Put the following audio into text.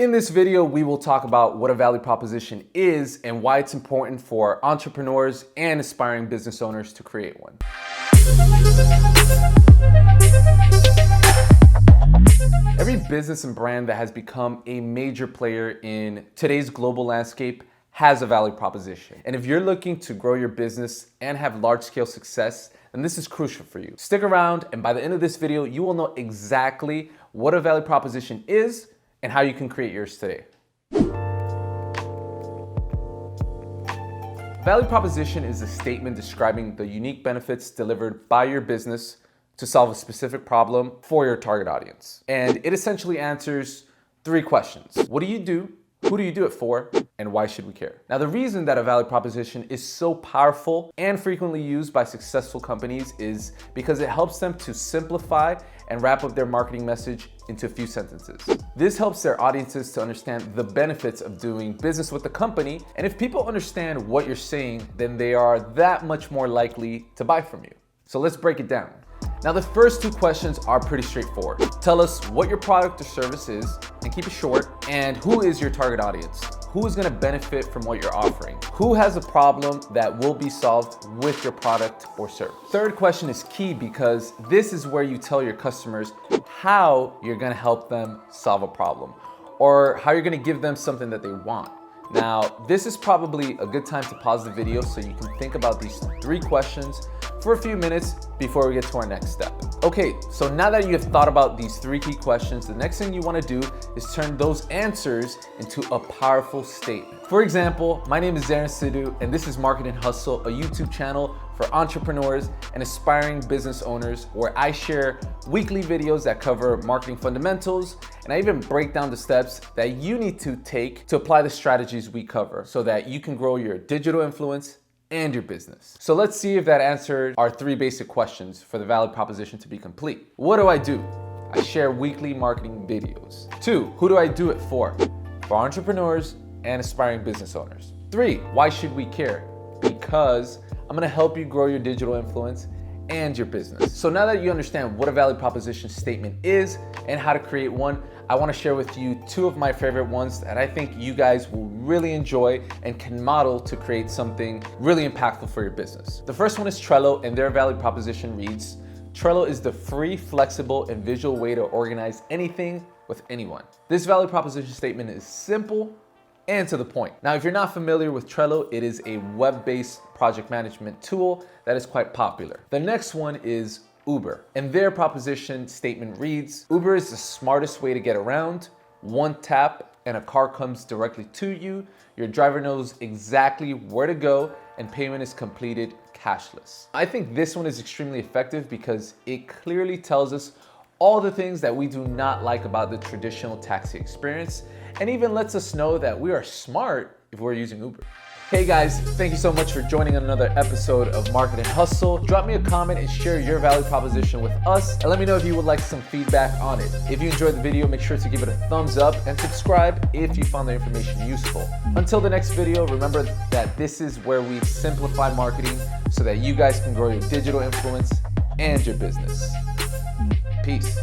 In this video, we will talk about what a value proposition is and why it's important for entrepreneurs and aspiring business owners to create one. Every business and brand that has become a major player in today's global landscape has a value proposition. And if you're looking to grow your business and have large-scale success, then this is crucial for you. Stick around, and by the end of this video, you will know exactly what a value proposition is and how you can create yours today. Value proposition is a statement describing the unique benefits delivered by your business to solve a specific problem for your target audience. And it essentially answers three questions. What do you do? Who do you do it for? And why should we care? Now, the reason that a value proposition is so powerful and frequently used by successful companies is because it helps them to simplify and wrap up their marketing message into a few sentences. This helps their audiences to understand the benefits of doing business with the company. And if people understand what you're saying, then they are that much more likely to buy from you. So let's break it down. Now, the first two questions are pretty straightforward. Tell us what your product or service is, and keep it short, and who is your target audience? Who is gonna benefit from what you're offering? Who has a problem that will be solved with your product or service? Third question is key because this is where you tell your customers how you're gonna help them solve a problem or how you're gonna give them something that they want. Now, this is probably a good time to pause the video so you can think about these three questions for a few minutes before we get to our next step. Okay, so now that you have thought about these three key questions, the next thing you want to do is turn those answers into a powerful statement. For example, my name is Zaryn Sidhu, and this is Marketing Hustle, a YouTube channel for entrepreneurs and aspiring business owners where I share weekly videos that cover marketing fundamentals, and I even break down the steps that you need to take to apply the strategies we cover so that you can grow your digital influence and your business. So let's see if that answered our three basic questions for the value proposition to be complete. What do? I share weekly marketing videos. 2, who do I do it for? For entrepreneurs and aspiring business owners. 3, why should we care? Because I'm gonna help you grow your digital influence and your business. So now that you understand what a value proposition statement is and how to create one, I wanna share with you 2 of my favorite ones that I think you guys will really enjoy and can model to create something really impactful for your business. The first one is Trello, and their value proposition reads, Trello is the free, flexible, and visual way to organize anything with anyone. This value proposition statement is simple and to the point. Now, if you're not familiar with Trello, it is a web-based project management tool that is quite popular. The next one is Uber, and their proposition statement reads, Uber is the smartest way to get around. One tap and a car comes directly to you. Your driver knows exactly where to go and payment is completed cashless. I think this one is extremely effective because it clearly tells us all the things that we do not like about the traditional taxi experience, and even lets us know that we are smart if we're using Uber. Hey guys, thank you so much for joining another episode of Marketing Hustle. Drop me a comment and share your value proposition with us, and let me know if you would like some feedback on it. If you enjoyed the video, make sure to give it a thumbs up and subscribe if you found the information useful. Until the next video, remember that this is where we simplify marketing so that you guys can grow your digital influence and your business. Peace.